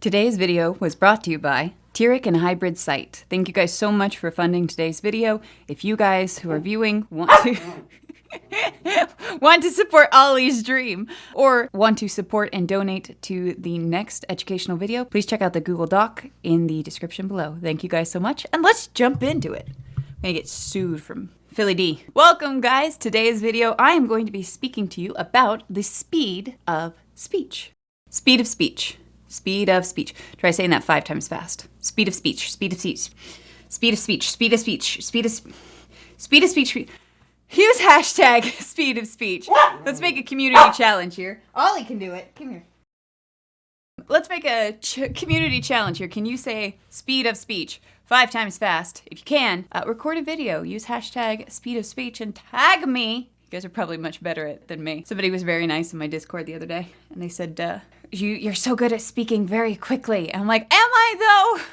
Today's video was brought to you by Tiric and Hybrid Site. Thank you guys so much for funding today's video. If you guys who are viewing want to want to support Ollie's dream or want to support and donate to the next educational video, please check out the Google Doc in the description below. Thank you guys so much, and let's jump into it. I'm gonna get sued from Philly D. Welcome guys, today's video I am going to be speaking to you about the speed of speech. Speed of speech. Speed of speech. Try saying that 5 times fast. Speed of speech. Speed of speech. Speed of speech. Speed of speech. Speed of speed of speech. Use hashtag speed of speech. Let's make a community challenge here. Ollie can do it. Come here. Let's make a community challenge here. Can you say speed of speech 5 times fast? If you can, record a video. Use hashtag speed of speech and tag me. You guys are probably much better at it than me. Somebody was very nice in my Discord the other day, and they said, you're so good at speaking very quickly. And I'm like, am I though?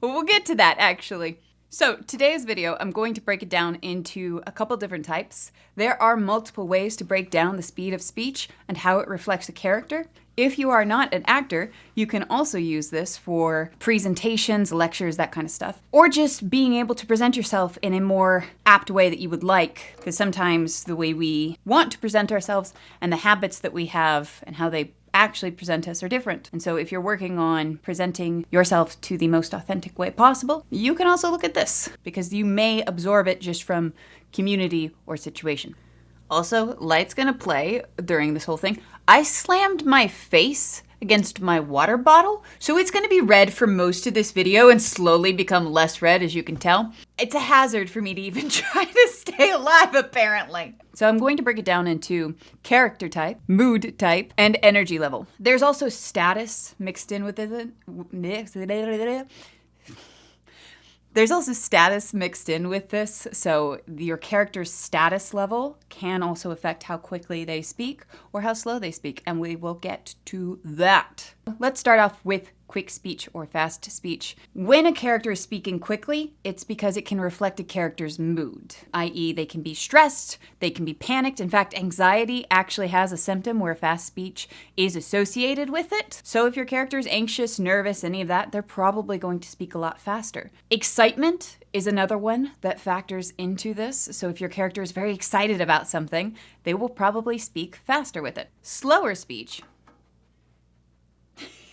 Well, we'll get to that actually. So today's video, I'm going to break it down into a couple different types. There are multiple ways to break down the speed of speech and how it reflects a character. If you are not an actor, you can also use this for presentations, lectures, that kind of stuff. Or just being able to present yourself in a more apt way that you would like. Because sometimes the way we want to present ourselves and the habits that we have and how they actually present us are different. And so if you're working on presenting yourself to the most authentic way possible, you can also look at this because you may absorb it just from community or situation. Also, light's gonna play during this whole thing. I slammed my face against my water bottle, so it's gonna be red for most of this video and slowly become less red, as you can tell. It's a hazard for me to even try to stay alive, apparently. So I'm going to break it down into character type, mood type, and energy level. There's also status mixed in with it. There's also status mixed in with this, so your character's status level can also affect how quickly they speak or how slow they speak, and we will get to that. Let's start off with quick speech or fast speech. When a character is speaking quickly, it's because it can reflect a character's mood, i.e. they can be stressed, they can be panicked. In fact, anxiety actually has a symptom where fast speech is associated with it. So if your character is anxious, nervous, any of that, they're probably going to speak a lot faster. Excitement is another one that factors into this. So if your character is very excited about something, they will probably speak faster with it. Slower speech.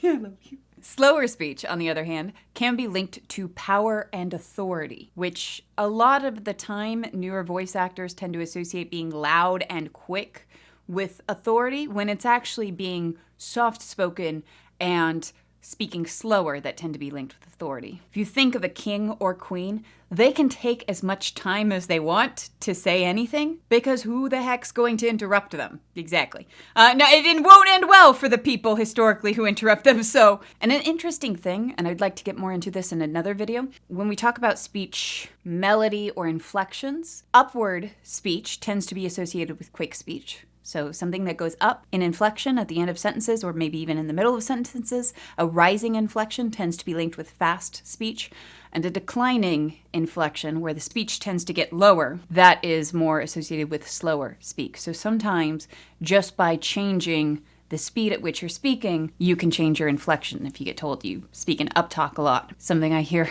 I love you. Slower speech, on the other hand, can be linked to power and authority, which a lot of the time newer voice actors tend to associate being loud and quick with authority when it's actually being soft-spoken and speaking slower that tend to be linked with authority. If you think of a king or queen, they can take as much time as they want to say anything because who the heck's going to interrupt them? Exactly. No, it won't end well for the people historically who interrupt them. So, and an interesting thing, and I'd like to get more into this in another video, when we talk about speech melody or inflections, upward speech tends to be associated with quick speech. So something that goes up in inflection at the end of sentences or maybe even in the middle of sentences, a rising inflection tends to be linked with fast speech, and a declining inflection where the speech tends to get lower, that is more associated with slower speak. So sometimes just by changing the speed at which you're speaking, you can change your inflection if you get told you speak in uptalk a lot. Something I hear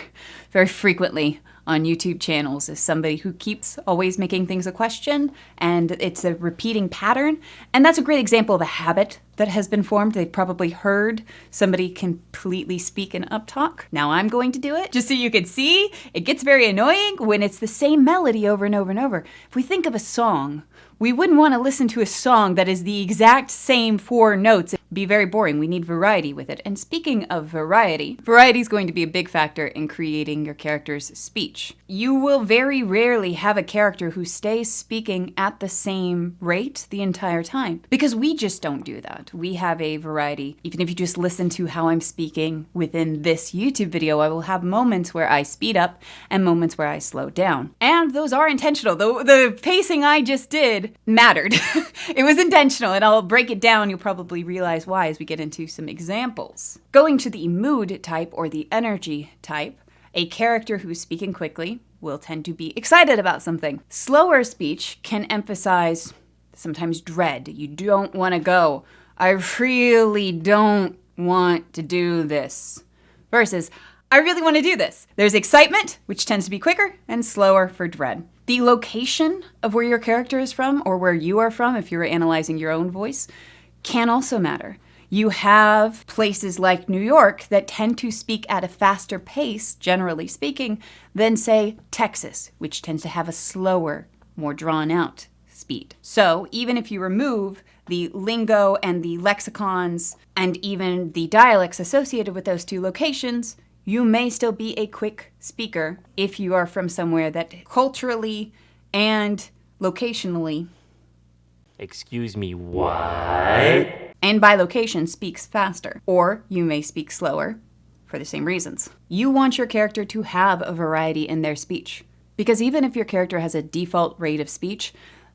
very frequently on YouTube channels is somebody who keeps always making things a question and it's a repeating pattern. And that's a great example of a habit that has been formed. They've probably heard somebody completely speak in uptalk. Now I'm going to do it just so you can see. It gets very annoying when it's the same melody over and over and over. If we think of a song, we wouldn't want to listen to a song that is the exact same 4 notes. It'd be very boring. We need variety with it. And speaking of variety is going to be a big factor in creating your character's speech. You will very rarely have a character who stays speaking at the same rate the entire time because we just don't do that. We have a variety. Even if you just listen to how I'm speaking within this YouTube video, I will have moments where I speed up and moments where I slow down. And those are intentional. The pacing I just did mattered. It was intentional, and I'll break it down. You'll probably realize why as we get into some examples. Going to the mood type or the energy type, a character who's speaking quickly will tend to be excited about something. Slower speech can emphasize sometimes dread. You don't want to go. I really don't want to do this versus I really want to do this. There's excitement, which tends to be quicker, and slower for dread. The location of where your character is from, or where you are from if you're analyzing your own voice, can also matter. You have places like New York that tend to speak at a faster pace, generally speaking, than, say, Texas, which tends to have a slower, more drawn out speed. So even if you remove the lingo and the lexicons and even the dialects associated with those two locations, you may still be a quick speaker if you are from somewhere that culturally and locationally, excuse me, what? And by location speaks faster, or you may speak slower for the same reasons. You want your character to have a variety in their speech, because even if your character has a default rate of speech,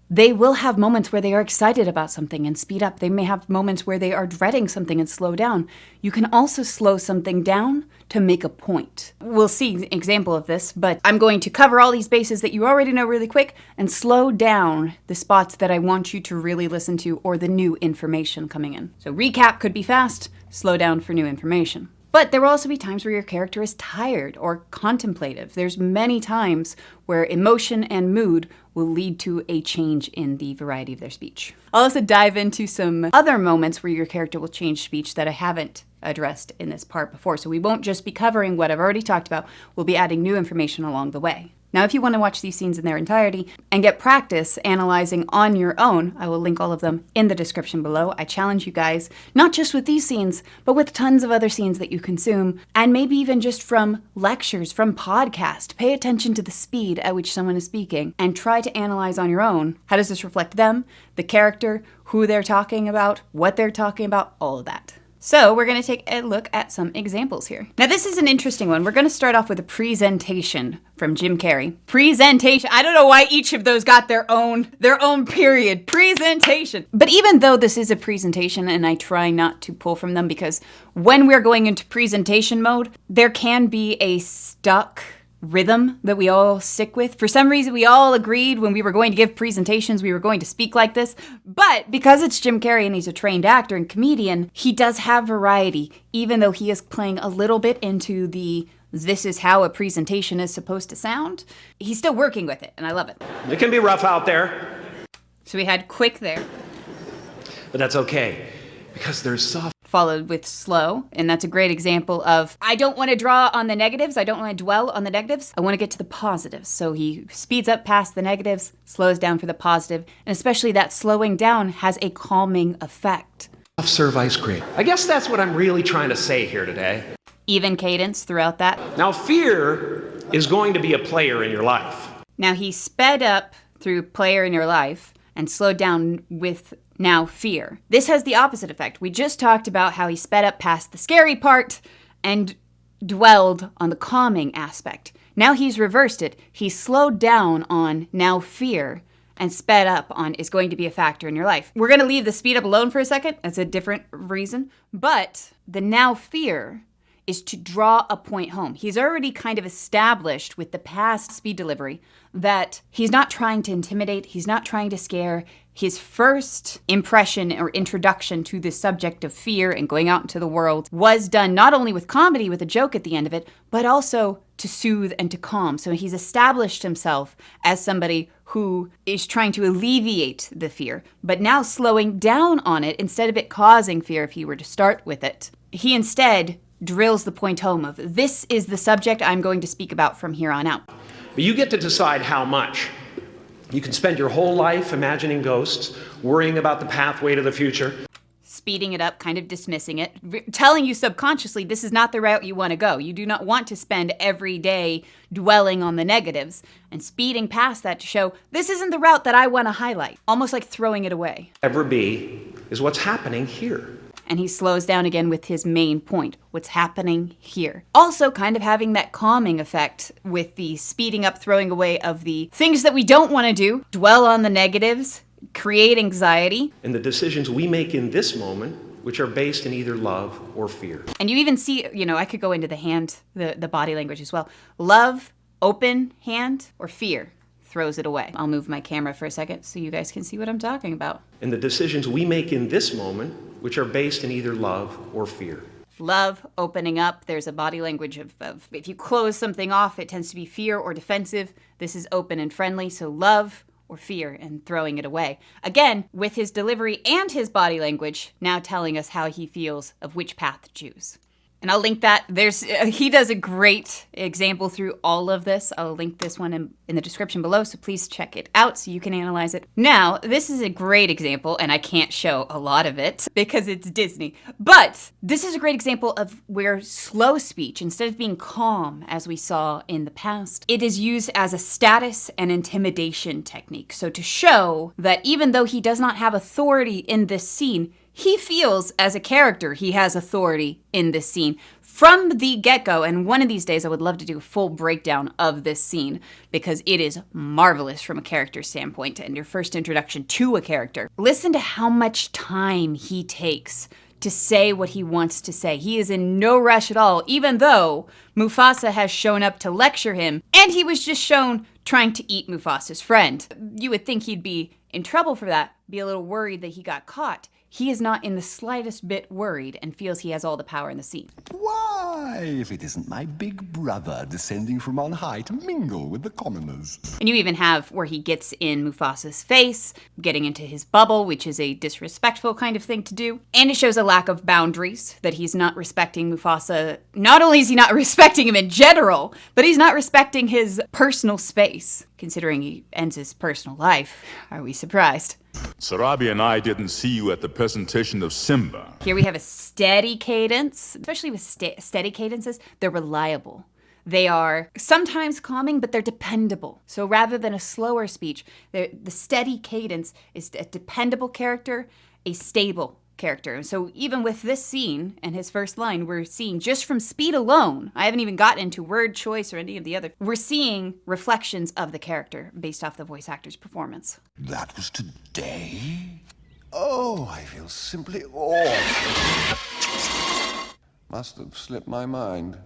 they will have moments where they are excited about something and speed up. They may have moments where they are dreading something and slow down. You can also slow something down to make a point. We'll see an example of this, but I'm going to cover all these bases that you already know really quick and slow down the spots that I want you to really listen to or the new information coming in. So recap could be fast, slow down for new information. But there will also be times where your character is tired or contemplative. There's many times where emotion and mood will lead to a change in the variety of their speech. I'll also dive into some other moments where your character will change speech that I haven't addressed in this part before. So we won't just be covering what I've already talked about, we'll be adding new information along the way. Now, if you want to watch these scenes in their entirety and get practice analyzing on your own, I will link all of them in the description below. I challenge you guys, not just with these scenes, but with tons of other scenes that you consume, and maybe even just from lectures, from podcasts. Pay attention to the speed at which someone is speaking and try to analyze on your own. How does this reflect them, the character, who they're talking about, what they're talking about, all of that. So we're going to take a look at some examples here. Now this is an interesting one. We're going to start off with a presentation from Jim Carrey. Presentation. I don't know why each of those got their own period. Presentation. But even though this is a presentation, and I try not to pull from them because when we're going into presentation mode, there can be a stuck rhythm that we all stick with. For some reason, we all agreed when we were going to give presentations, we were going to speak like this. But because it's Jim Carrey and he's a trained actor and comedian, he does have variety, even though he is playing a little bit into the this is how a presentation is supposed to sound. He's still working with it, and I love it. It can be rough out there. So we had quick there. But that's okay, because there's soft. Followed with slow, and that's a great example of I don't want to draw on the negatives, I don't want to dwell on the negatives, I want to get to the positives. So he speeds up past the negatives, slows down for the positive, and especially that slowing down has a calming effect. Soft serve ice cream. I guess that's what I'm really trying to say here today. Even cadence throughout that. Now fear is going to be a player in your life. Now he sped up through player in your life and slowed down with now fear. This has the opposite effect. We just talked about how he sped up past the scary part and dwelled on the calming aspect. Now he's reversed it. He slowed down on now fear and sped up on is going to be a factor in your life. We're going to leave the speed up alone for a second. That's a different reason. But the now fear is to draw a point home. He's already kind of established with the past speed delivery that he's not trying to intimidate, he's not trying to scare. His first impression or introduction to the subject of fear and going out into the world was done not only with comedy, with a joke at the end of it, but also to soothe and to calm. So he's established himself as somebody who is trying to alleviate the fear, but now slowing down on it instead of it causing fear if he were to start with it. He instead drills the point home of this is the subject I'm going to speak about from here on out. But you get to decide how much. You can spend your whole life imagining ghosts, worrying about the pathway to the future. Speeding it up, kind of dismissing it, telling you subconsciously this is not the route you want to go. You do not want to spend every day dwelling on the negatives and speeding past that to show this isn't the route that I want to highlight. Almost like throwing it away. Ever be is what's happening here. And he slows down again with his main point, what's happening here. Also kind of having that calming effect with the speeding up, throwing away of the things that we don't want to do, dwell on the negatives, create anxiety. And the decisions we make in this moment, which are based in either love or fear. And you even see, I could go into the hand, the body language as well. Love, open hand, or fear throws it away. I'll move my camera for a second so you guys can see what I'm talking about. And the decisions we make in this moment, which are based in either love or fear. love, opening up. There's a body language of if you close something off, it tends to be fear or defensive. This is open and friendly, so love or fear and throwing it away. Again, with his delivery and his body language, now telling us how he feels of which path to choose. And I'll link that. He does a great example through all of this. I'll link this one in the description below, so please check it out so you can analyze it. Now, this is a great example, and I can't show a lot of it because it's Disney. But this is a great example of where slow speech, instead of being calm, as we saw in the past, it is used as a status and intimidation technique. So to show that even though he does not have authority in this scene, he feels, as a character, he has authority in this scene from the get-go. And one of these days, I would love to do a full breakdown of this scene because it is marvelous from a character standpoint and your first introduction to a character. Listen to how much time he takes to say what he wants to say. He is in no rush at all, even though Mufasa has shown up to lecture him, and he was just shown trying to eat Mufasa's friend. You would think he'd be in trouble for that, be a little worried that he got caught. He is not in the slightest bit worried and feels he has all the power in the scene. Why, if it isn't my big brother descending from on high to mingle with the commoners. And you even have where he gets in Mufasa's face, getting into his bubble, which is a disrespectful kind of thing to do. And it shows a lack of boundaries, that he's not respecting Mufasa. Not only is he not respecting him in general, but he's not respecting his personal space. Considering he ends his personal life, are we surprised? Sarabi and I didn't see you at the presentation of Simba. Here we have a steady cadence, especially with steady cadences, they're reliable. They are sometimes calming, but they're dependable. So rather than a slower speech, the steady cadence is a dependable character, a stable character. So even with this scene and his first line, we're seeing just from speed alone, I haven't even gotten into word choice or any of the other, we're seeing reflections of the character based off the voice actor's performance. That was today? Oh, I feel simply awesome. Must have slipped my mind.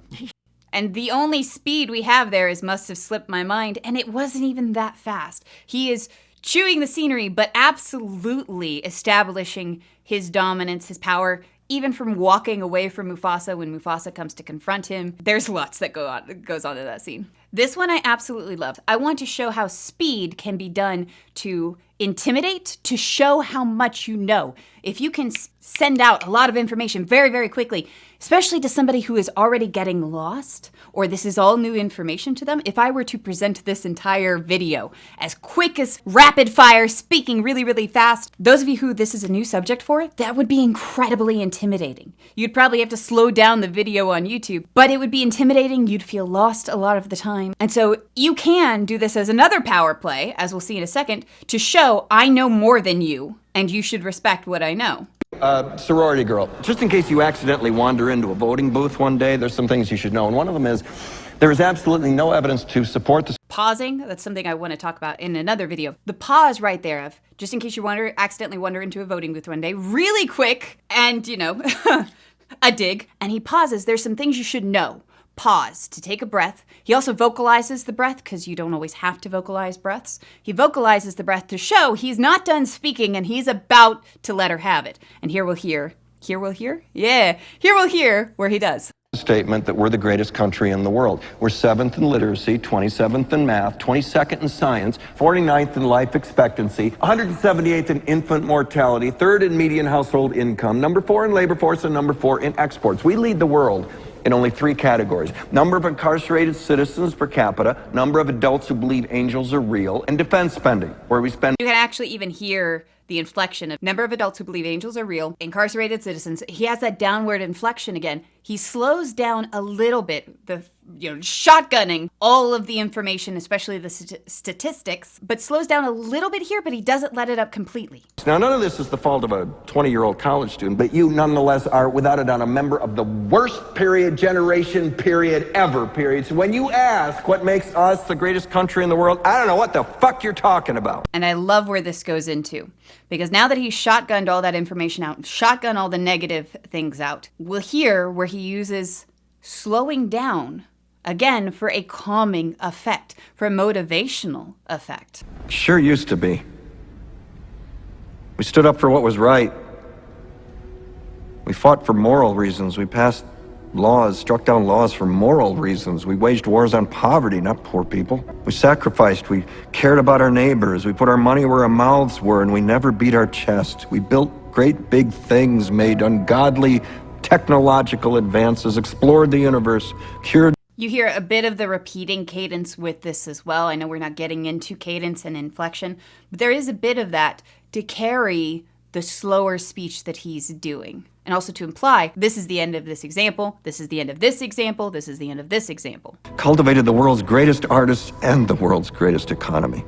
And the only speed we have there is must have slipped my mind, and it wasn't even that fast. He is chewing the scenery, but absolutely establishing his dominance, his power, even from walking away from Mufasa when Mufasa comes to confront him. There's lots that goes on in that scene. This one I absolutely love. I want to show how speed can be done to intimidate, to show how much you know. If you can send out a lot of information very, very quickly, especially to somebody who is already getting lost, or this is all new information to them, if I were to present this entire video as quick as rapid fire, speaking really, really fast, those of you who this is a new subject for, that would be incredibly intimidating. You'd probably have to slow down the video on YouTube, but it would be intimidating. You'd feel lost a lot of the time. And so you can do this as another power play, as we'll see in a second, to show I know more than you, and you should respect what I know. Sorority girl, just in case you accidentally wander into a voting booth one day, there's some things you should know. And one of them is there is absolutely no evidence to support this. Pausing, that's something I want to talk about in another video. The pause right there of, just in case you accidentally wander into a voting booth one day, really quick, and, you know, a dig. And he pauses, there's some things you should know. Pause to take a breath. He also vocalizes the breath because you don't always have to vocalize breaths. He vocalizes the breath to show he's not done speaking and he's about to let her have it. And here we'll hear where he does. Statement that we're the greatest country in the world. We're 7th in literacy, 27th in math, 22nd in science, 49th in life expectancy, 178th in infant mortality, 3rd in median household income, number 4 in labor force, and number 4 in exports. We lead the world in only 3 categories: number of incarcerated citizens per capita, number of adults who believe angels are real, and defense spending, where we spend. You can actually even hear the inflection of number of adults who believe angels are real, incarcerated citizens. He has that downward inflection again. He slows down a little bit, shotgunning all of the information, especially the statistics, but slows down a little bit here, but he doesn't let it up completely. Now, none of this is the fault of a 20-year-old college student, but you nonetheless are, without a doubt, a member of the worst generation ever. So when you ask what makes us the greatest country in the world, I don't know what the fuck you're talking about. And I love where this goes into, because now that he's shotgunned all that information out, shotgunned all the negative things out, we'll hear where he uses slowing down again for a calming effect, for a motivational effect. Sure used to be. We stood up for what was right. We fought for moral reasons. We passed laws, struck down laws for moral reasons. We waged wars on poverty, not poor people. We sacrificed. We cared about our neighbors. We put our money where our mouths were, and we never beat our chest. We built great big things, made ungodly technological advances, explored the universe, cured. You hear a bit of the repeating cadence with this as well. I know we're not getting into cadence and inflection, but there is a bit of that to carry the slower speech that he's doing. And also to imply, this is the end of this example, this is the end of this example, this is the end of this example. Cultivated the world's greatest artists and the world's greatest economy.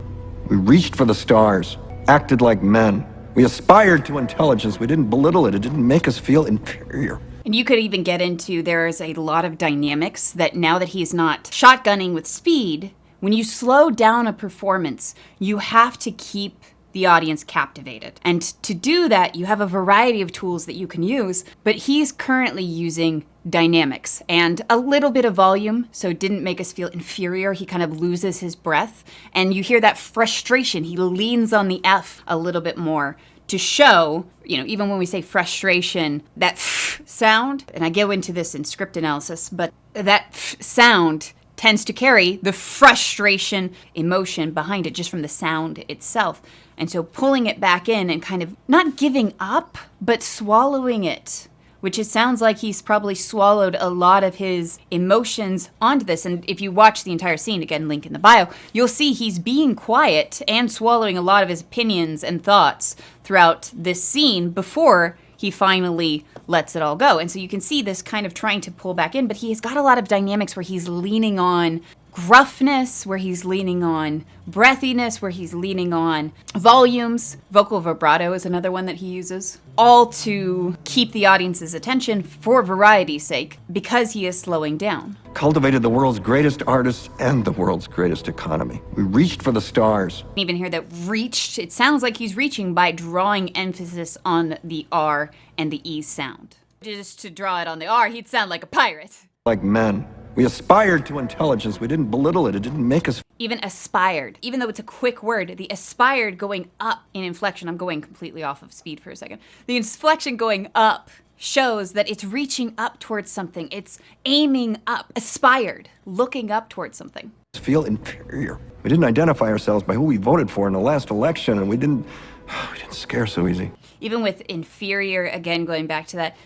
We reached for the stars, acted like men. We aspired to intelligence. We didn't belittle it. It didn't make us feel inferior. And you could even get into, there is a lot of dynamics that now that he's not shotgunning with speed, when you slow down a performance, you have to keep the audience captivated. And to do that, you have a variety of tools that you can use, but he's currently using dynamics and a little bit of volume, so it didn't make us feel inferior. He kind of loses his breath, and you hear that frustration. He leans on the F a little bit more to show, even when we say frustration, that sound, and I go into this in script analysis, but that sound tends to carry the frustration emotion behind it just from the sound itself. And so pulling it back in and kind of not giving up, but swallowing it, which it sounds like he's probably swallowed a lot of his emotions onto this. And if you watch the entire scene, again, link in the bio, you'll see he's being quiet and swallowing a lot of his opinions and thoughts throughout this scene before he finally lets it all go. And so you can see this kind of trying to pull back in, but he's got a lot of dynamics where he's leaning on gruffness, where he's leaning on breathiness, where he's leaning on volumes. Vocal vibrato is another one that he uses, all to keep the audience's attention for variety's sake, because he is slowing down. Cultivated the world's greatest artists and the world's greatest economy. We reached for the stars. Even hear that reached, it sounds like he's reaching by drawing emphasis on the R and the E sound. Just to draw it on the R, he'd sound like a pirate. Like men. We aspired to intelligence. We didn't belittle it. It didn't make us. Even aspired, even though it's a quick word, the aspired going up in inflection, I'm going completely off of speed for a second. The inflection going up shows that it's reaching up towards something. It's aiming up, aspired, looking up towards something. Feel inferior. We didn't identify ourselves by who we voted for in the last election, and we didn't scare so easy. Even with inferior, again, going back to that,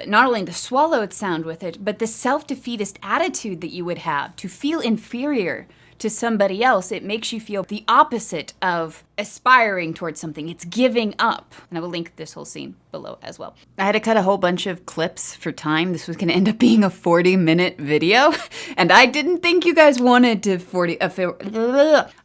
not only the swallowed sound with it, but the self-defeatist attitude that you would have to feel inferior to somebody else. It makes you feel the opposite of aspiring towards something. It's giving up. And I will link this whole scene below as well. I had to cut a whole bunch of clips for time. This was going to end up being a 40-minute video. And I didn't think you guys wanted to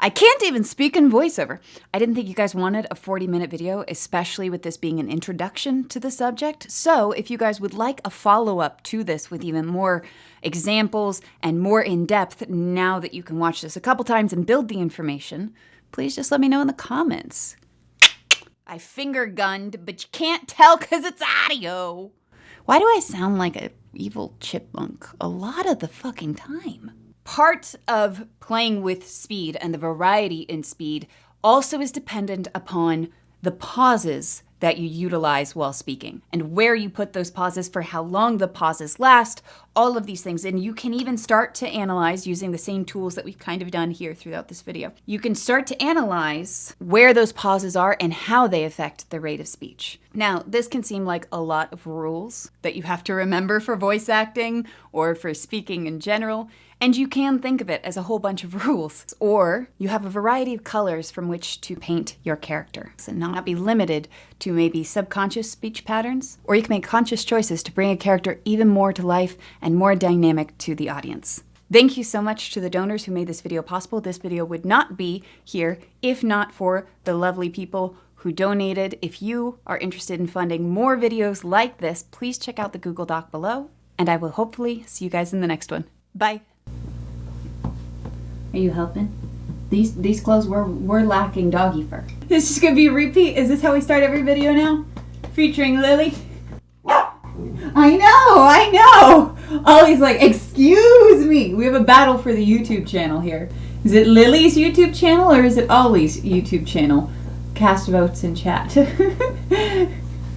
I can't even speak in voiceover. I didn't think you guys wanted a 40-minute video, especially with this being an introduction to the subject. So if you guys would like a follow-up to this with even more examples and more in-depth, now that you can watch this a couple times and build the information, please just let me know in the comments. I finger gunned, but you can't tell because it's audio. Why do I sound like an evil chipmunk a lot of the fucking time? Part of playing with speed and the variety in speed also is dependent upon the pauses that you utilize while speaking and where you put those pauses, for how long the pauses last, all of these things. And you can even start to analyze using the same tools that we've kind of done here throughout this video. You can start to analyze where those pauses are and how they affect the rate of speech. Now, this can seem like a lot of rules that you have to remember for voice acting or for speaking in general. And you can think of it as a whole bunch of rules. Or you have a variety of colors from which to paint your character. So not be limited to maybe subconscious speech patterns. Or you can make conscious choices to bring a character even more to life and more dynamic to the audience. Thank you so much to the donors who made this video possible. This video would not be here if not for the lovely people who donated. If you are interested in funding more videos like this, please check out the Google Doc below. And I will hopefully see you guys in the next one. Bye. Are you helping? These clothes were lacking doggy fur. This is gonna be a repeat. Is this how we start every video now? Featuring Lily? I know! Ollie's like, excuse me! We have a battle for the YouTube channel here. Is it Lily's YouTube channel or is it Ollie's YouTube channel? Cast votes in chat.